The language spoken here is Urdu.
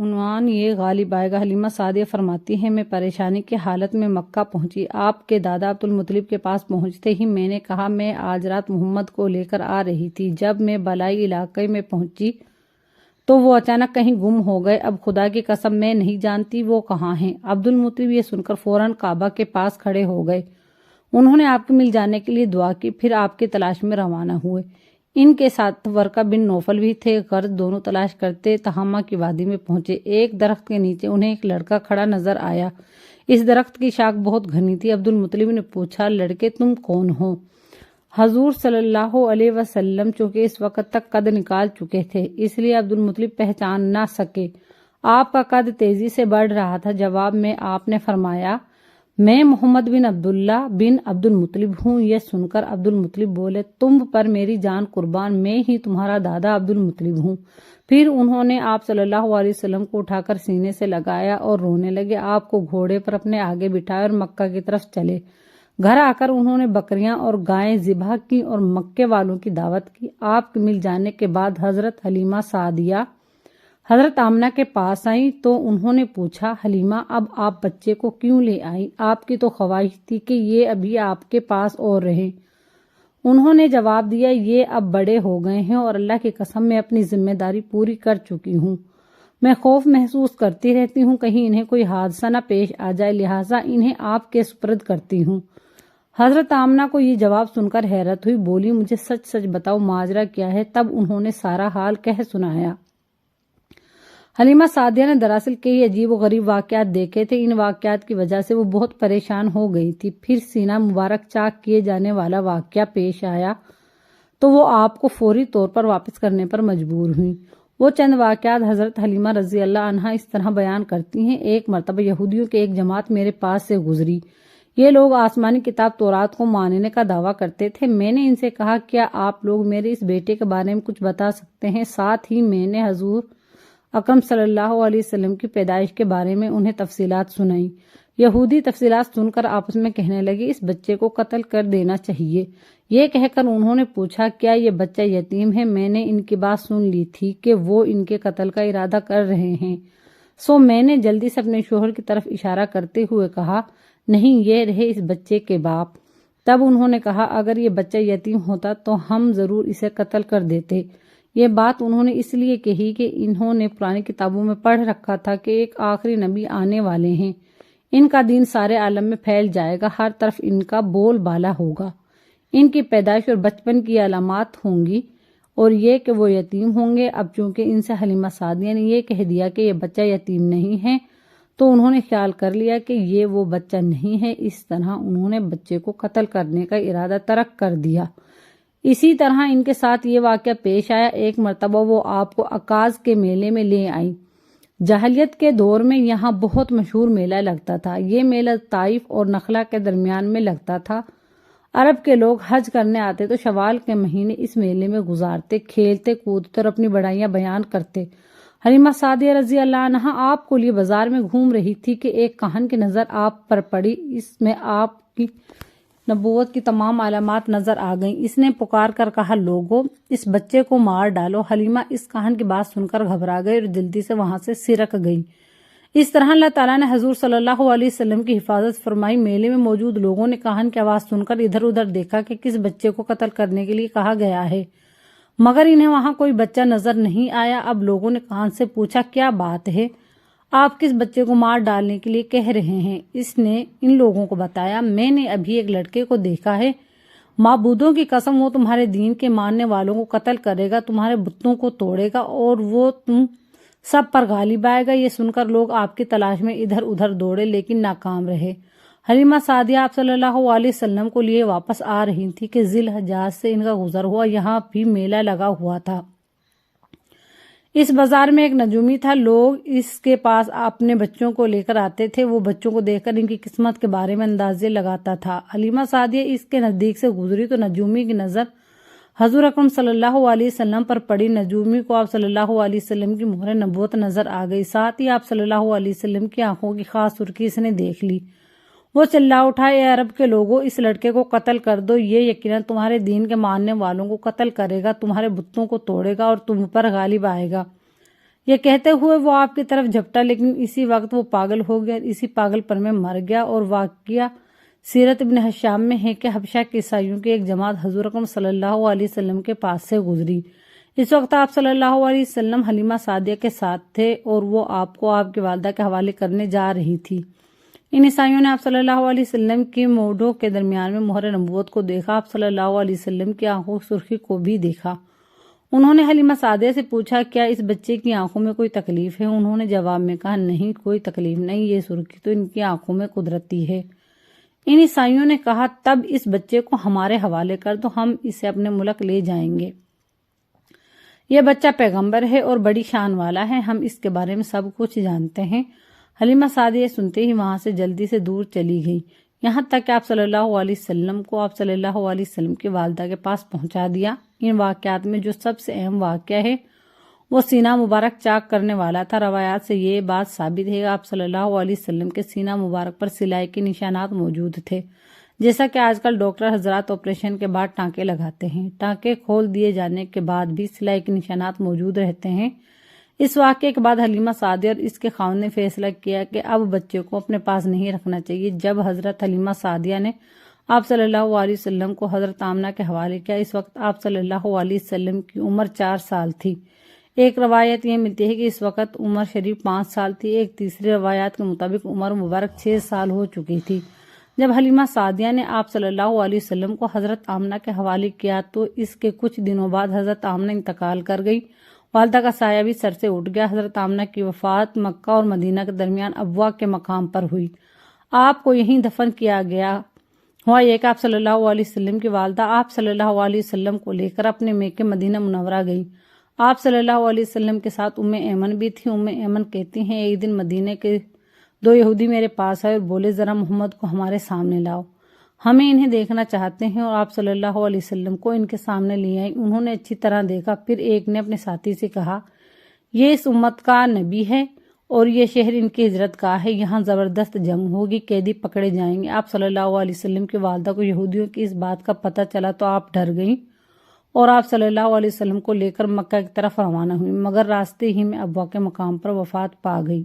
عنوان یہ غالب آئے گا۔ حلیمہ سعدیہ فرماتی ہیں میں پریشانی کی حالت میں مکہ پہنچی۔ آپ کے دادا عبدالمطلب کے پاس پہنچتے ہی میں نے کہا میں آج رات محمد کو لے کر آ رہی تھی۔ جب میں بالائی علاقے میں پہنچی تو وہ اچانک کہیں گم ہو گئے۔ اب خدا کی قسم میں نہیں جانتی وہ کہاں ہیں۔ عبدالمطلب یہ سن کر فوراً کعبہ کے پاس کھڑے ہو گئے۔ انہوں نے آپ کے مل جانے کے لیے دعا کی، پھر آپ کی تلاش میں روانہ ہوئے۔ ان کے ساتھ ورقہ بن نوفل بھی تھے۔ غرض دونوں تلاش کرتے تہامہ کی وادی میں پہنچے۔ ایک درخت کے نیچے انہیں ایک لڑکا کھڑا نظر آیا۔ اس درخت کی شاخ بہت گھنی تھی۔ عبدالمطلب نے پوچھا لڑکے تم کون ہو؟ حضور صلی اللہ علیہ وسلم چونکہ اس وقت تک قد نکال چکے تھے اس لیے عبدالمطلب پہچان نہ سکے۔ آپ کا قد تیزی سے بڑھ رہا تھا۔ جواب میں آپ نے فرمایا میں محمد بن عبداللہ بن عبدالمطلب ہوں۔ یہ سن کر عبدالمطلب بولے تم پر میری جان قربان، میں ہی تمہارا دادا عبدالمطلب ہوں۔ پھر انہوں نے آپ صلی اللہ علیہ وسلم کو اٹھا کر سینے سے لگایا اور رونے لگے۔ آپ کو گھوڑے پر اپنے آگے بٹھایا اور مکہ کی طرف چلے۔ گھر آ کر انہوں نے بکریاں اور گائیں ذبح کی اور مکے والوں کی دعوت کی۔ آپ کے مل جانے کے بعد حضرت حلیمہ سعدیہ حضرت آمنہ کے پاس آئیں تو انہوں نے پوچھا حلیمہ اب آپ بچے کو کیوں لے آئیں؟ آپ کی تو خواہش تھی کہ یہ ابھی آپ کے پاس اور رہیں۔ انہوں نے جواب دیا یہ اب بڑے ہو گئے ہیں اور اللہ کی قسم میں اپنی ذمہ داری پوری کر چکی ہوں۔ میں خوف محسوس کرتی رہتی ہوں کہیں انہیں کوئی حادثہ نہ پیش آ جائے، لہٰذا انہیں آپ کے سپرد کرتی ہوں۔ حضرت آمنہ کو یہ جواب سن کر حیرت ہوئی، بولی مجھے سچ سچ بتاؤ ماجرا کیا ہے؟ تب انہوں نے سارا حال کہہ سنایا۔ حلیمہ سعدیہ نے دراصل کئی عجیب و غریب واقعات دیکھے تھے۔ ان واقعات کی وجہ سے وہ بہت پریشان ہو گئی تھی۔ پھر سینہ مبارک چاک کیے جانے والا واقعہ پیش آیا تو وہ آپ کو فوری طور پر واپس کرنے پر مجبور ہوئیں۔ وہ چند واقعات حضرت حلیمہ رضی اللہ عنہا اس طرح بیان کرتی ہیں ایک مرتبہ یہودیوں کی ایک جماعت میرے پاس سے گزری۔ یہ لوگ آسمانی کتاب تورات کو ماننے کا دعویٰ کرتے تھے۔ میں نے ان سے کہا کیا آپ لوگ میرے اس بیٹے کے بارے میں کچھ بتا سکتے ہیں؟ ساتھ ہی میں نے حضور اکرم صلی اللہ علیہ وسلم کی پیدائش کے بارے میں انہیں تفصیلات سنائیں۔ یہودی تفصیلات سن کر آپس میں کہنے لگے اس بچے کو قتل کر دینا چاہیے۔ یہ کہہ کر انہوں نے پوچھا کیا یہ بچہ یتیم ہے؟ میں نے ان کی بات سن لی تھی کہ وہ ان کے قتل کا ارادہ کر رہے ہیں، سو میں نے جلدی سے اپنے شوہر کی طرف اشارہ کرتے ہوئے کہا نہیں یہ رہے اس بچے کے باپ۔ تب انہوں نے کہا اگر یہ بچہ یتیم ہوتا تو ہم ضرور اسے قتل کر دیتے۔ یہ بات انہوں نے اس لیے کہی کہ انہوں نے پرانی کتابوں میں پڑھ رکھا تھا کہ ایک آخری نبی آنے والے ہیں، ان کا دین سارے عالم میں پھیل جائے گا، ہر طرف ان کا بول بالا ہوگا، ان کی پیدائش اور بچپن کی علامات ہوں گی اور یہ کہ وہ یتیم ہوں گے۔ اب چونکہ ان سے حلیمہ سعدیہ نے یہ کہہ دیا کہ یہ بچہ یتیم نہیں ہے تو انہوں نے خیال کر لیا کہ یہ وہ بچہ نہیں ہے۔ اس طرح انہوں نے بچے کو قتل کرنے کا ارادہ ترک کر دیا۔ اسی طرح ان کے ساتھ یہ واقعہ پیش آیا۔ ایک مرتبہ وہ آپ کو عکاظ کے میلے میں لے آئیں۔ جاہلیت کے دور میں یہاں بہت مشہور میلہ لگتا تھا۔ یہ میلہ طائف اور نخلہ کے درمیان میں لگتا تھا۔ عرب کے لوگ حج کرنے آتے تو شوال کے مہینے اس میلے میں گزارتے، کھیلتے کودتے اور اپنی بڑائیاں بیان کرتے۔ حلیمہ سعدیہ رضی اللہ عنہا آپ کو لیے بازار میں گھوم رہی تھی کہ ایک کاہن کی نظر آپ پر پڑی۔ اس میں آپ کی نبوت کی تمام علامات نظر آ گئیں۔ اس نے پکار کر کہا لوگو اس بچے کو مار ڈالو۔ حلیمہ اس کاہن کی بات سن کر گھبرا گئی اور جلدی سے وہاں سے سرک گئی۔ اس طرح اللہ تعالیٰ نے حضور صلی اللہ علیہ وسلم کی حفاظت فرمائی۔ میلے میں موجود لوگوں نے کاہن کی آواز سن کر ادھر ادھر دیکھا کہ کس بچے کو قتل کرنے کے لیے کہا گیا ہے، مگر انہیں وہاں کوئی بچہ نظر نہیں آیا۔ اب لوگوں نے کاہن سے پوچھا کیا بات ہے، آپ کس بچے کو مار ڈالنے کے لیے کہہ رہے ہیں؟ اس نے ان لوگوں کو بتایا میں نے ابھی ایک لڑکے کو دیکھا ہے، معبودوں کی قسم وہ تمہارے دین کے ماننے والوں کو قتل کرے گا، تمہارے بتوں کو توڑے گا اور وہ تم سب پر غالب آئے گا۔ یہ سن کر لوگ آپ کی تلاش میں ادھر ادھر دوڑے لیکن ناکام رہے۔ حلیمہ سعدیہ آپ صلی اللہ علیہ وسلم کو لیے واپس آ رہی تھی کہ ذی الحجاج سے ان کا گزر ہوا۔ یہاں بھی میلہ لگا ہوا تھا۔ اس بازار میں ایک نجومی تھا، لوگ اس کے پاس اپنے بچوں کو لے کر آتے تھے۔ وہ بچوں کو دیکھ کر ان کی قسمت کے بارے میں اندازے لگاتا تھا۔ حلیمہ سعدیہ اس کے نزدیک سے گزری تو نجومی کی نظر حضور اکرم صلی اللہ علیہ وسلم پر پڑی۔ نجومی کو آپ صلی اللہ علیہ وسلم کی مہر نبوت نظر آ گئی، ساتھ ہی آپ صلی اللہ علیہ وسلم کی آنکھوں کی خاص سرخی اس نے دیکھ لی۔ وہ چلا اٹھا اے عرب کے لوگوں اس لڑکے کو قتل کر دو، یہ یقیناً تمہارے دین کے ماننے والوں کو قتل کرے گا، تمہارے بتوں کو توڑے گا اور تم پر غالب آئے گا۔ یہ کہتے ہوئے وہ آپ کی طرف جھپٹا، لیکن اسی وقت وہ پاگل ہو گیا اور اسی پاگل پن میں مر گیا۔ اور واقعہ سیرت ابن حشام میں ہے کہ حبشہ کے عیسائیوں کی ایک جماعت حضور اکرم صلی اللہ علیہ وسلم کے پاس سے گزری۔ اس وقت آپ صلی اللہ علیہ وسلم حلیمہ سعدیہ کے ساتھ تھے اور وہ آپ کو آپ کی والدہ کے حوالے کرنے جا رہی تھی۔ ان عیسائیوں نے آپ صلی اللہ علیہ وسلم کی مونڈھوں کے درمیان میں مہر نبوت کو دیکھا، آپ صلی اللہ علیہ وسلم کی آنکھوں کی سرخی کو بھی دیکھا۔ انہوں نے حلیمہ سعدیہ سے پوچھا، کیا اس بچے کی آنکھوں میں کوئی تکلیف ہے؟ انہوں نے جواب میں کہا، نہیں، کوئی تکلیف نہیں، یہ سرخی تو ان کی آنکھوں میں قدرتی ہے۔ ان عیسائیوں نے کہا، تب اس بچے کو ہمارے حوالے کر دو، ہم اسے اپنے ملک لے جائیں گے۔ یہ بچہ پیغمبر ہے اور بڑی شان والا ہے، ہم اس کے بارے میں سب کچھ جانتے ہیں۔ حلیمہ سعدیہ سنتے ہی وہاں سے جلدی سے دور چلی گئی، یہاں تک کہ آپ صلی اللہ علیہ وسلم کو آپ صلی اللہ علیہ وسلم کی والدہ کے پاس پہنچا دیا۔ ان واقعات میں جو سب سے اہم واقعہ ہے وہ سینہ مبارک چاک کرنے والا تھا۔ روایات سے یہ بات ثابت ہے کہ آپ صلی اللہ علیہ وسلم کے سینہ مبارک پر سلائی کے نشانات موجود تھے، جیسا کہ آج کل ڈاکٹر حضرات آپریشن کے بعد ٹانکے لگاتے ہیں۔ ٹانکے کھول دیے جانے کے بعد بھی سلائی کے نشانات موجود رہتے ہیں۔ اس واقعے کے بعد حلیمہ سعدیہ اور اس کے خاوند نے فیصلہ کیا کہ اب بچے کو اپنے پاس نہیں رکھنا چاہیے۔ جب حضرت حلیمہ سعدیہ نے آپ صلی اللہ علیہ وسلم کو حضرت آمنہ کے حوالے کیا، اس وقت آپ صلی اللہ علیہ وسلم کی عمر 4 سال تھی۔ ایک روایت یہ ملتی ہے کہ اس وقت عمر شریف 5 سال تھی، ایک تیسری روایات کے مطابق عمر مبارک 6 سال ہو چکی تھی۔ جب حلیمہ سعدیہ نے آپ صلی اللہ علیہ وسلم کو حضرت آمنہ کے حوالے کیا تو اس کے کچھ دنوں بعد حضرت آمنہ انتقال کر گئی۔ والدہ کا سایہ بھی سر سے اٹھ گیا۔ حضرت آمنہ کی وفات مکہ اور مدینہ کے درمیان ابوا کے مقام پر ہوئی۔ آپ کو یہیں دفن کیا گیا۔ ہوا یہ کہ آپ صلی اللہ علیہ وسلم کی والدہ آپ صلی اللہ علیہ وسلم کو لے کر اپنے میکے مدینہ منورہ گئی۔ آپ صلی اللہ علیہ وسلم کے ساتھ ایمن بھی تھی۔ ایمن کہتی ہیں، ایک دن مدینے کے 2 یہودی میرے پاس آئے اور بولے، ذرا محمد کو ہمارے سامنے لاؤ، ہمیں انہیں دیکھنا چاہتے ہیں۔ اور آپ صلی اللہ علیہ وسلم کو ان کے سامنے لے آئی۔ انہوں نے اچھی طرح دیکھا۔ پھر ایک نے اپنے ساتھی سے کہا، یہ اس امت کا نبی ہے اور یہ شہر ان کی ہجرت گاہ ہے، یہاں زبردست جنگ ہوگی، قیدی پکڑے جائیں گے۔ آپ صلی اللہ علیہ وسلم کی والدہ کو یہودیوں کی اس بات کا پتہ چلا تو آپ ڈر گئیں اور آپ صلی اللہ علیہ وسلم کو لے کر مکہ کی طرف روانہ ہوئی، مگر راستے ہی میں ابوا کے مقام پر وفات پا گئی۔